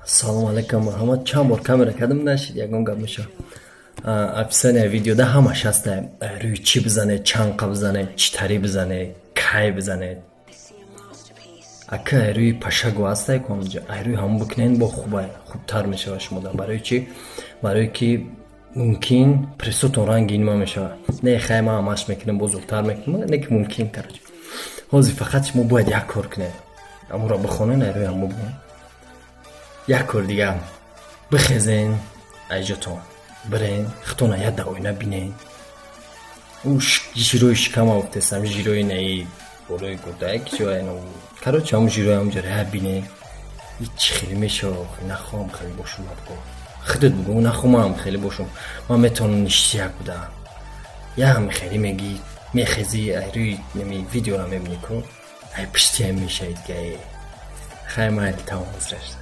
Салом алейкум Муҳаммад. Чанд бор камера кардам нашид ягон гап меша. Описание видеода ҳамаш ҳаста. Рӯи чӣ бизанед, чанд қа бизанед, чӣ тари бизанед, кай бизанед. Ака рӯи пашагу ҳастай конҷа. Рӯи ҳам бикунед бо хубтар мешава шумода. Барои чӣ? Барои ки мумкин прессотон ранги нима мешава. Не хай ма ҳамаш мекунем бо зудтар мекунем. Не ки мумкин кароҷ. Ҳозир фақат шумо бояд як кор кунед. Амуро бихонен рӯи ҳам бубинед. Як кор дига бихезен айҷотон бирен хитона яда ойна бинен. Жирои шикама уфтесам жирои наи болои гурдак ҷояно. Карочи ҳам жирои ҳамҷа я бинен. Чӣ хеле мешава нахоҳам хеле бошум абго. Худат бигӯ нахоҳам хеле бошум. Ман метавонам ништияк будам. Як мехели меги мехези рӯи нами видеоро мебини ку. Ай пиштиам мешавид га. Хай майл тамом зрашта.